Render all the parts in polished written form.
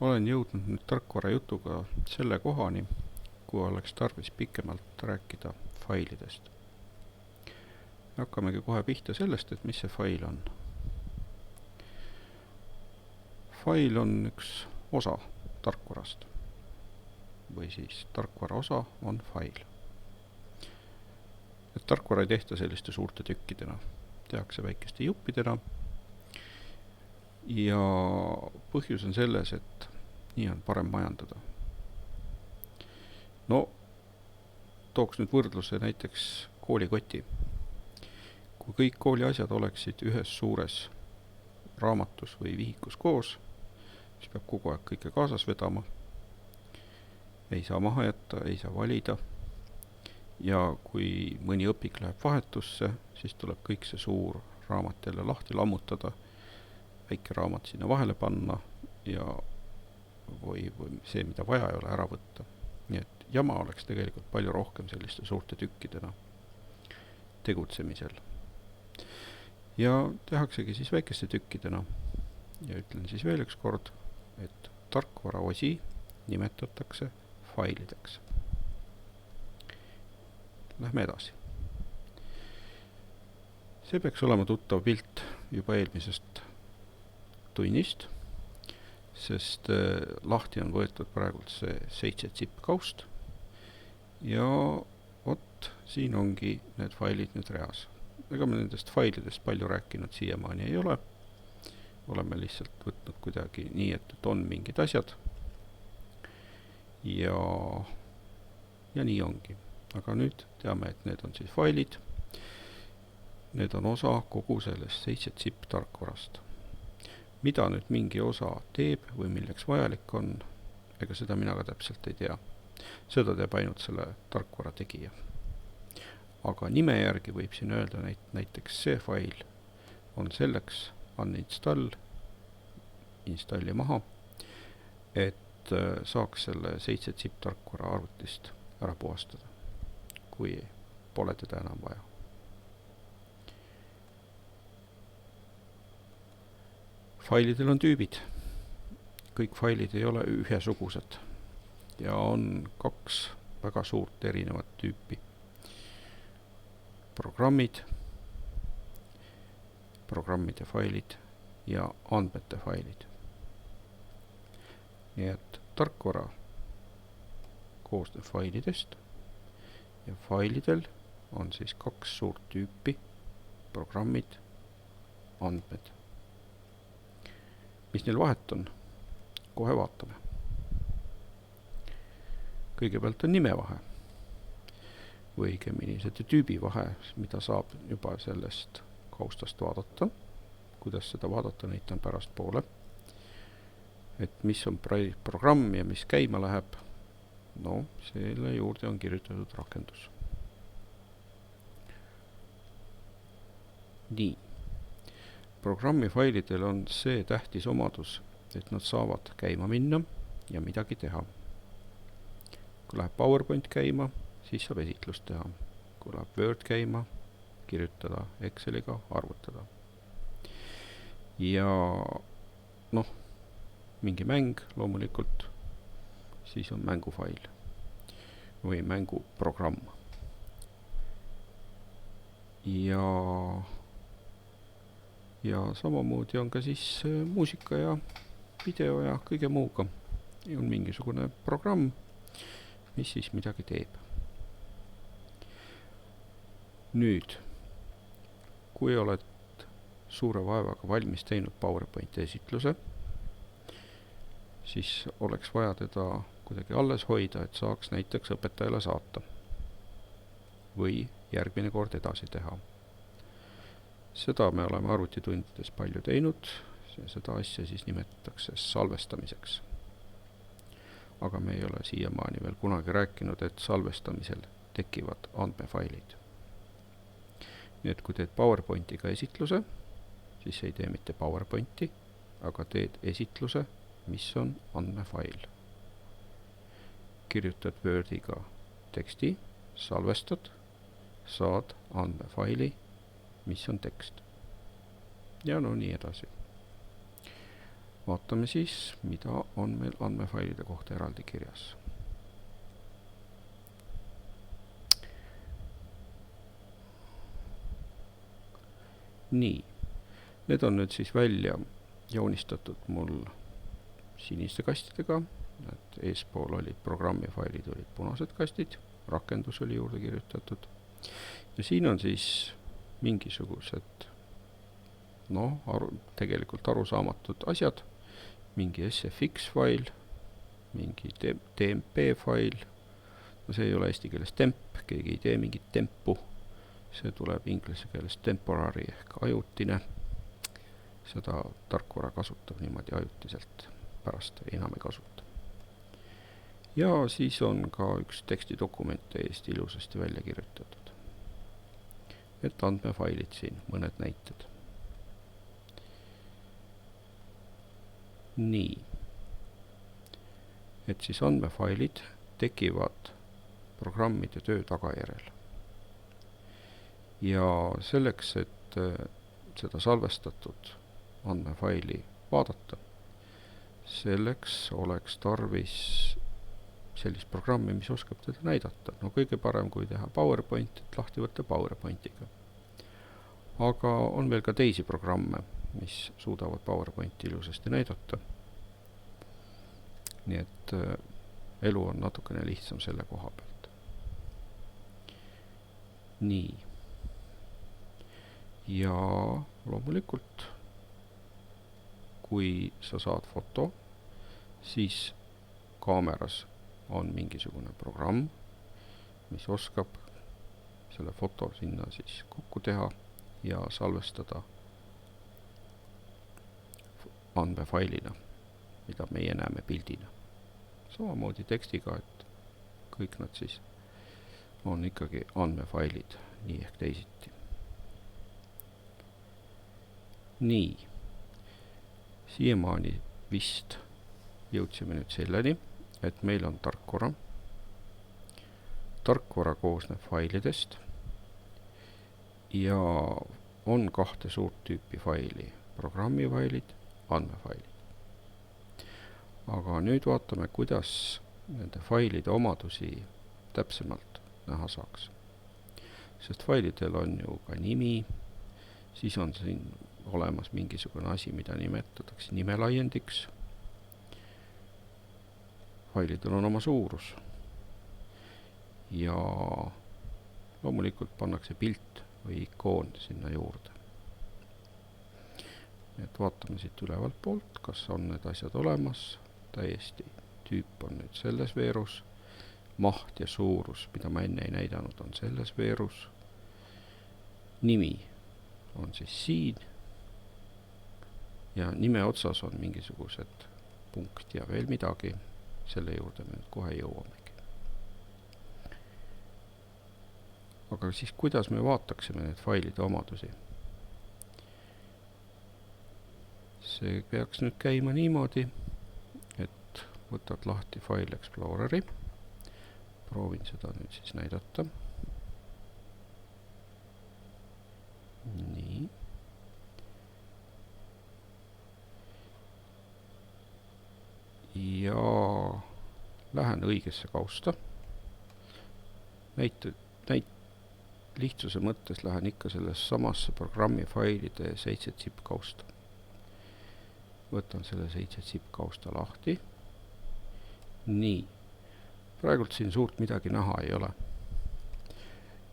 olen jõudnud nüüd tarkvara jutuga selle kohani, kui oleks tarvis pikemalt rääkida failidest. Hakkamegi kohe pihta sellest, et mis see fail on. Fail on üks osa tarkvarast või siis tarkvara osa on fail. Et tarkvara ei tehta selliste suurte tükkidena, tehakse väikeste juppidena ja põhjus on selles, et nii on parem majandada. No, tooks nüüd võrdluse näiteks koolikoti. Kui kõik kooli asjad oleksid ühes suures raamatus või vihikus koos, siis peab kogu aeg kõike kaasas vedama. Ei saa maha jätta, ei saa valida. Ja kui mõni õpik läheb vahetusse, siis tuleb kõik see suur raamat jälle lahti lammutada, väike raamat sinna vahele panna ja või see, mida vaja ei ole, ära võtta. Nii et jama oleks tegelikult palju rohkem selliste suurte tükkidena tegutsemisel. Ja tehaksegi siis väikeste tükkidena. Ja ütlen siis veel üks kord, et tarkvara osi nimetatakse failideks. Lähme edasi. See peaks olema tuttav pilt juba eelmisest tunnist, sest lahti on võetud praegult see 7 zip-kaust ja vot siin ongi need failid nüüd reas. Ega me nendest failidest palju rääkinud siiamaani ei ole. Oleme lihtsalt võtnud kuidagi nii, et on mingid asjad ja nii ongi. Aga nüüd teame, et need on siis failid. Need on osa kogu sellest 7 zip tarkvarast. Mida nüüd mingi osa teeb või milleks vajalik on, ega seda mina ka täpselt ei tea. Seda teeb ainult selle tarkvara tegija. Aga nime järgi võib siin öelda näiteks see fail on selleks uninstall, installi maha, et saaks selle 7 zip tarkvara arvutist ära puhastada, kui pole teda enam vaja. Failidel on tüübid. Kõik failid ei ole ühesugused ja on 2 väga suurt erinevat tüüpi. Programmid, programmide failid ja andmete failid. Nii et tarkvara koosneb failidest ja failidel on siis 2 suurt tüüpi, programmid, andmed. Mis neil vahet on? Kohe vaatame. Kõigepealt on nime vahe või õigemini see tüübi vahe, mida saab juba sellest kaustast vaadata. Kuidas seda vaadata, näitan pärast poole. Et mis on programm ja mis käima läheb, no selle juurde on kirjutatud rakendus. Nii. Programmi failidel on see tähtis omadus, et nad saavad käima minna ja midagi teha. Kui läheb PowerPoint käima, siis saab esitlust teha. Kui läheb Word käima, kirjutada Exceliga, arvutada. Ja mingi mäng loomulikult, siis on mängufail või mänguprogramm. Ja samamoodi on ka siis muusika ja video ja kõige muuga. On mingisugune programm, mis siis midagi teeb. Nüüd, kui oled suure vaevaga valmis teinud PowerPointi esitluse, siis oleks vaja teda kuidagi alles hoida, et saaks näiteks õpetajale saata või järgmine kord edasi teha. Seda me oleme arvutitundides palju teinud ja seda asja siis nimetatakse salvestamiseks. Aga me ei ole siiamaani veel kunagi rääkinud, et salvestamisel tekivad andmefailid. Nii et kui teed PowerPointiga esitluse, siis ei tee mitte PowerPointi, aga teed esitluse, mis on andmefail. Kirjutad Wordiga teksti, salvestad, saad andmefaili, mis on tekst. Ja nii edasi. vaatame siis, mida on meil andmefailide kohta eraldi kirjas. Nii, need on nüüd siis välja joonistatud mul siniste kastidega, et eespool olid programmifailid, olid punased kastid, rakendus oli juurde kirjutatud ja siin on siis mingisugused tegelikult arusaamatud asjad, mingi SFX fail, mingi TMP fail, see ei ole eesti keeles temp, keegi ei tee mingit tempu, see tuleb inglise keeles temporary ehk ajutine, seda tarkvara kasutab niimoodi ajutiselt, pärast enam ei kasuta. Ja siis on ka üks tekstidokument täiesti ilusasti välja kirjutatud. Et andmefailid siin, mõned näited. Nii, et siis andmefailid tekivad programmide töö tagajärjel. Ja selleks, et seda salvestatud andmefaili vaadata, selleks oleks tarvis sellist programmi, mis oskab teda näidata. Kõige parem, kui teha PowerPoint, et lahti võtta PowerPointiga. Aga on veel ka teisi programme, mis suudavad PowerPointi ilusasti näidata. Nii et elu on natukene lihtsam selle koha pealt. Nii. Ja loomulikult, kui sa saad foto, siis kaameras on mingisugune programm, mis oskab selle foto sinna siis kokku teha ja salvestada andmefailina, mida meie näeme pildina. Samamoodi tekstiga, et kõik nad siis on ikkagi andmefailid, nii ehk teisiti. Nii, siiamaani vist jõudsime nüüd selleni, et meil on tarkvara. Tarkvara koosneb failidest ja on kahte suurt tüüpi faili, programmifailid, andmefailid. Aga nüüd vaatame, kuidas nende failide omadusi täpsemalt näha saaks. Sest failidel on ju ka nimi, siis on siin olemas mingisugune asi, mida nimetatakse nimelaiendiks. Failidel on oma suurus ja loomulikult pannakse pilt või ikoon sinna juurde. Et vaatame siit ülevalt poolt, kas on need asjad olemas. Täiesti tüüp on nüüd selles veerus. Maht ja suurus, mida ma enne ei näidanud, on selles veerus. Nimi on siis siin ja nime otsas on mingisugused punkt ja veel midagi. Selle juurde me nüüd kohe jõuamegi. Aga siis kuidas me vaataksime need failide omadusi? See peaks nüüd käima niimoodi, et võtad lahti File Exploreri. Proovin seda nüüd siis näidata. Nii. Ja lähen õigesse kausta. Lihtsuse mõttes lähen ikka selles samasse programmi failide 7 zip kausta. Võtan selle 7 zip kausta lahti. Nii. Praegult siin suurt midagi näha ei ole.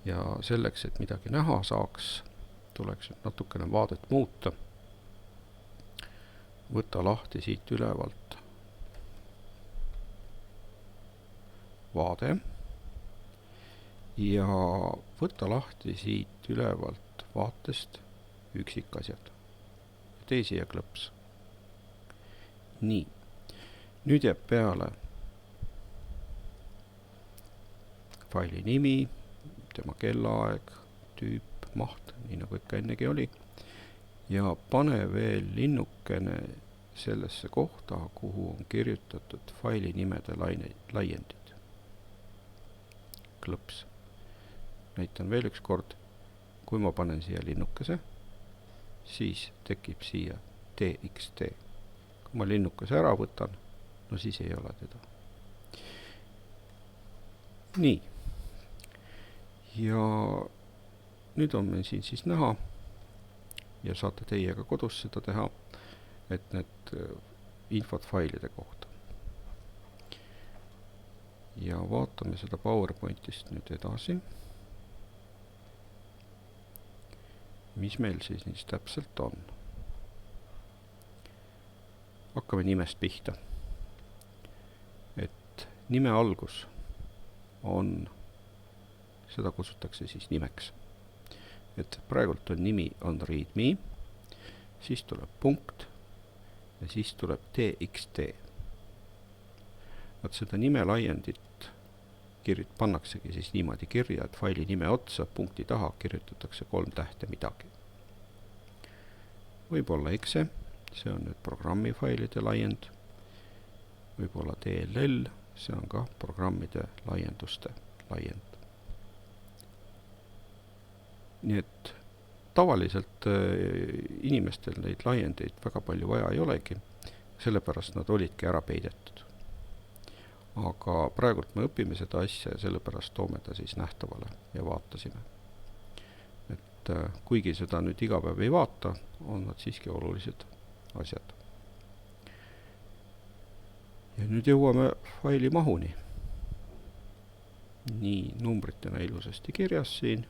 Ja selleks, et midagi näha saaks, tuleks natukene vaadet muuta. Võta lahti siit ülevalt vaade ja võta lahti siit ülevalt vaatest üksikasjad. Tee siia klõps. Nii. Nüüd jääb peale faili nimi, tema kellaaeg, tüüp, maht, nii nagu ikka ennegi oli. Ja pane veel linnukene sellesse kohta, kuhu on kirjutatud faili nimede laiendid. Klõps. Näitan veel üks kord. Kui ma panen siia linnukese, siis tekib siia TXT. kui ma linnukese ära võtan, no siis ei ole teda. Nii. Ja nüüd on meil siin siis näha ja saate teiega kodus seda teha, et need infot failide kohta. Ja vaatame seda PowerPointist nüüd edasi. Mis meil siis täpselt on? Hakkame nimest pihta. Et nime algus on, seda kutsutakse siis nimeks. Et praegult on nimi on readme, siis tuleb punkt ja siis tuleb txt. Et seda nime laiendit pannaksegi siis niimoodi kirja, et faili nime otsa punkti taha kirjutatakse 3 tähte midagi. Võib-olla exe, see on nüüd programmi failide laiend, võib-olla DLL, see on ka programmide laienduste laiend. Nii et tavaliselt inimestel neid laiendeid väga palju vaja ei olegi, sellepärast nad olidki ära peidetud. Aga praegult me õpime seda asja ja sellepärast toome ta siis nähtavale ja vaatasime. Et kuigi seda nüüd iga päev ei vaata, on nad siiski olulised asjad. Ja nüüd jõuame faili mahuni. Nii, numbritena ilusasti kirjas siin.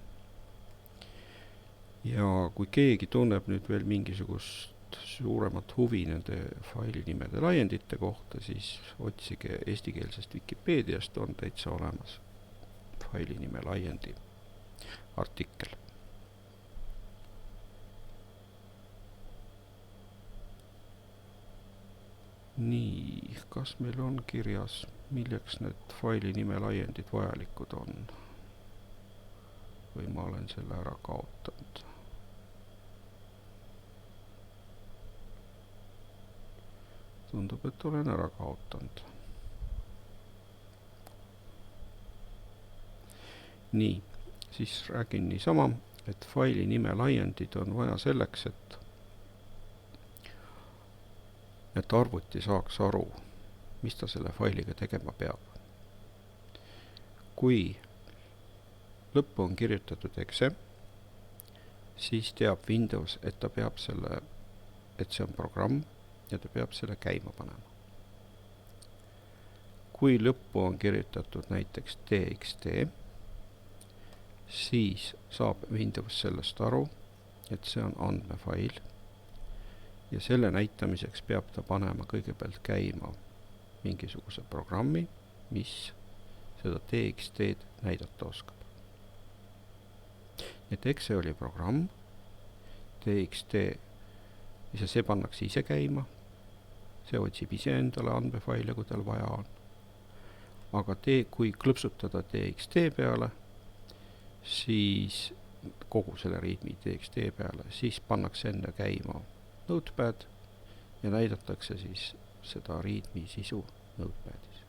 Ja kui keegi tunneb nüüd veel mingisugust suuremat huvi nende faili nimede laiendite kohta, siis otsige eestikeelsest Wikipeediast, on täitsa olemas faili nime laiendi artikkel. Nii, kas meil on kirjas, milleks need faili nime laiendid vajalikud on? Või ma olen selle ära kaotanud? Tundub, et olen ära kaotanud. Nii, siis räägin niisama, et faili nime laiendid on vaja selleks, et arvuti saaks aru, mis ta selle failiga tegema peab. Kui lõppu on kirjutatud exe, siis teab Windows, et ta peab selle, et see on programm, ja ta peab selle käima panema. Kui lõppu on kirjutatud näiteks txt, siis saab Windows sellest aru, et see on andmefail ja selle näitamiseks peab ta panema kõigepealt käima mingisuguse programmi, mis seda txt-d näidata oskab. Et exe oli programm, txt, ja see pannakse ise käima, see otsib ise endale andmefaile, kui tal vaja on. Aga kui klõpsutada txt peale, siis kogu selle readme txt peale, siis pannakse enne käima Notepad ja näidatakse siis seda readme sisu Notepadis.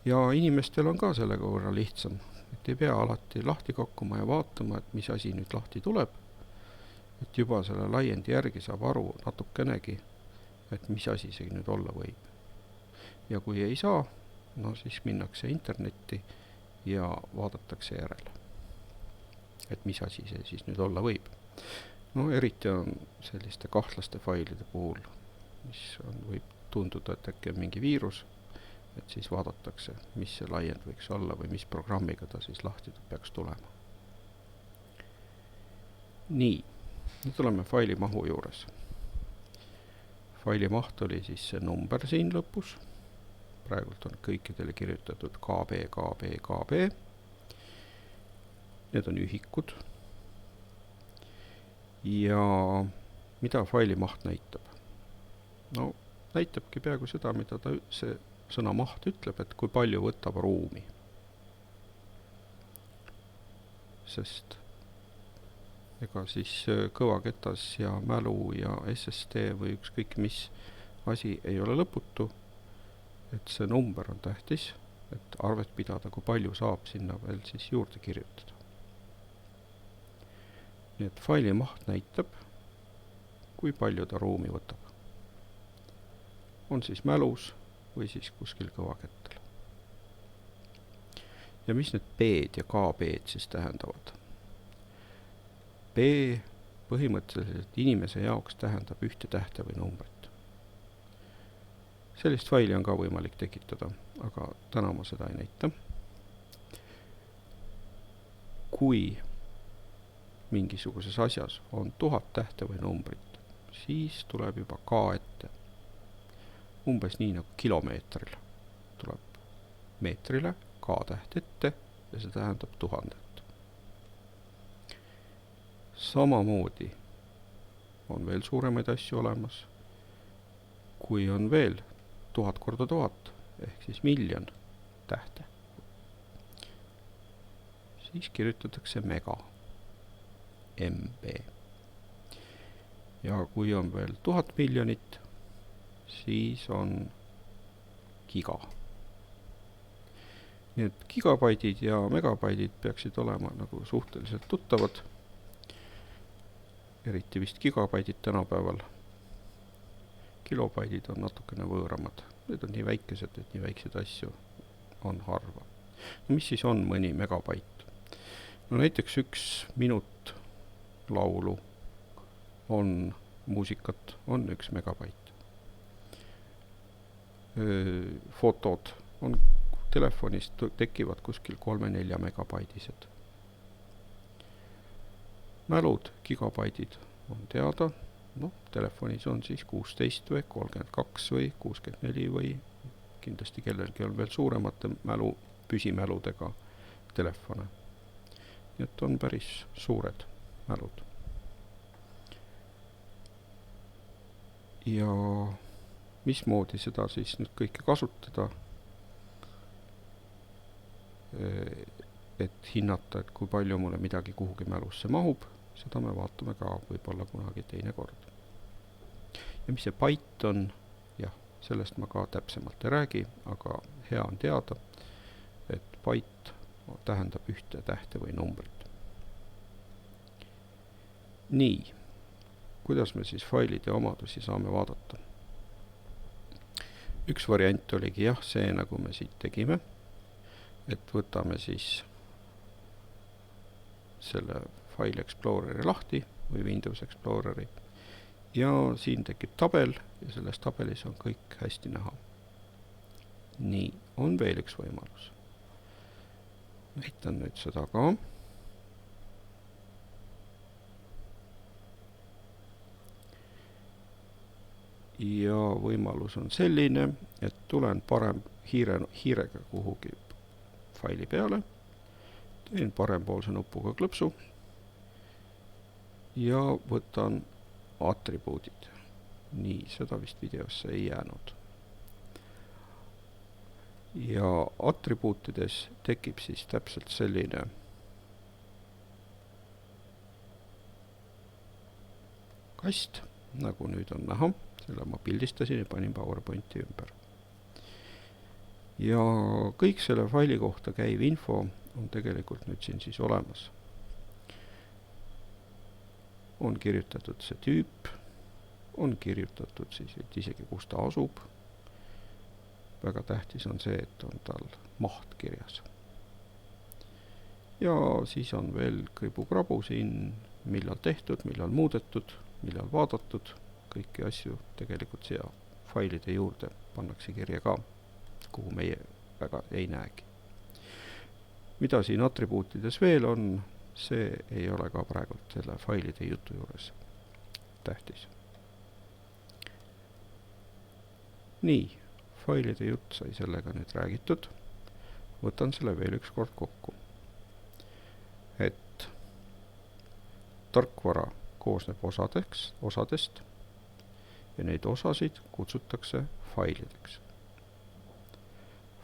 Ja inimestel on ka sellega võrra lihtsam, et ei pea alati lahti kakkuma ja vaatama, et mis asi nüüd lahti tuleb. Et juba selle laiendi järgi saab aru natukenegi, et mis asi see nüüd olla võib. Ja kui ei saa, no siis minnakse internetti ja vaadatakse järele, et mis asi see siis nüüd olla võib. No eriti on selliste kahtlaste failide puhul, mis võib tunduda, et äkki on mingi viirus, et siis vaadatakse, mis see laiend võiks olla või mis programmiga ta siis lahti peaks tulema. Nii. Nüüd oleme faili mahu juures. Faili maht oli siis see number siin lõpus. Praegult on kõikidele kirjutatud KB, KB, KB. Need on ühikud. Ja mida faili maht näitab? No, näitabki peaaegu seda, mida see sõna maht ütleb, et kui palju võtab ruumi. Sest ega siis kõvaketas ja mälu ja SSD või ükskõik mis asi ei ole lõputu, et see number on tähtis, et arvet pidada, kui palju saab sinna veel siis juurde kirjutada. Nii et faili maht näitab, kui palju ta ruumi võtab. On siis mälus või siis kuskil kõvakettel. Ja mis need B-d ja KB-d siis tähendavad? B põhimõtteliselt inimese jaoks tähendab ühte tähte või numbrit. Sellist faili on ka võimalik tekitada, aga täna ma seda ei näita. Kui mingisuguses asjas on 1000 tähte või numbrit, siis tuleb juba K ette. Umbes nii nagu kilomeetril tuleb meetrile K täht ette ja see tähendab 1000. Samamoodi on veel suuremaid asju olemas. Kui on veel 1000 korda 1000 ehk siis miljon tähte, siis kirjutatakse mega, MB. Ja kui on veel 1000 miljonit, siis on giga. Nii et gigabaidid ja megabaidid peaksid olema nagu suhteliselt tuttavad. Eriti vist gigabaidid tänapäeval. Kilobaidid on natukene võõramad. Need on nii väikesed, et nii väikseid asju on harva. No mis siis on mõni megabait? No näiteks 1 minut laulu on muusikat, on 1 megabait. Fotod on telefonist tekivad kuskil 3-4 megabaidised. Mälud, gigabaidid on teada, telefonis on siis 16 või 32 või 64 või kindlasti kellelgi on veel suuremate püsimäludega telefone. Nii et on päris suured mälud. Ja mismoodi seda siis nüüd kõike kasutada, et hinnata, et kui palju mulle midagi kuhugi mälusse mahub, seda me vaatame ka võib-olla kunagi teine kord. Ja mis see bait on, jah, sellest ma ka täpsemalt ei räägi, aga hea on teada, et bait tähendab ühte tähte või numbrit. Nii, kuidas me siis failide omadusi saame vaadata? Üks variant oligi jah, see nagu me siit tegime, et võtame siis selle File Exploreri lahti või Windows Exploreri ja siin tekib tabel ja selles tabelis on kõik hästi näha. Nii, on veel üks võimalus. Näitan nüüd seda ka. Ja võimalus on selline, et tulen parem hiirega kuhugi faili peale, teen parempoolse nupuga klõpsu ja võtan atribuudid. Nii, seda vist videosse ei jäänud. Ja atribuutides tekib siis täpselt selline kast, nagu nüüd on näha. Selle ma pildistasin ja panin PowerPointi ümber. Ja kõik selle faili kohta käiv info on tegelikult nüüd siin siis olemas. On kirjutatud see tüüp, on kirjutatud siis, et isegi kus ta asub. Väga tähtis on see, et on tal maht kirjas. Ja siis on veel kribu-krabu siin, millal tehtud, millal muudetud, millal vaadatud. Kõiki asju tegelikult siia failide juurde pannakse kirja ka, kuhu meie väga ei näegi. Mida siin atribuutides veel on, see ei ole ka praegult selle failide jutu juures tähtis. Nii, failide jutt sai sellega nüüd räägitud. Võtan selle veel üks kord kokku. Et tarkvara koosneb osadest ja neid osasid kutsutakse failideks.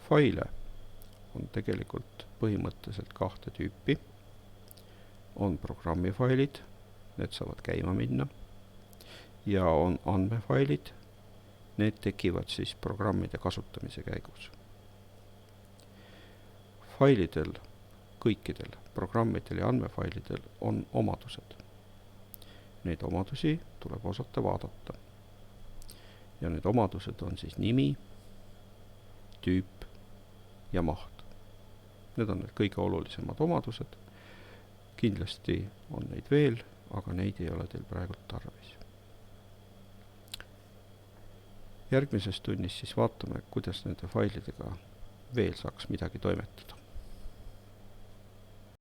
Faile on tegelikult põhimõtteliselt 2 tüüpi. On programmifailid, need saavad käima minna, ja on andmefailid, need tekivad siis programmide kasutamise käigus. Failidel, kõikidel programmidel ja andmefailidel on omadused. neid omadusi tuleb osata vaadata. Ja need omadused on siis nimi, tüüp ja maht. Need on need kõige olulisemad omadused. Kindlasti on neid veel, aga neid ei ole teil praegult tarvis. Järgmises tunnis siis vaatame, kuidas nende failidega veel saaks midagi toimetada.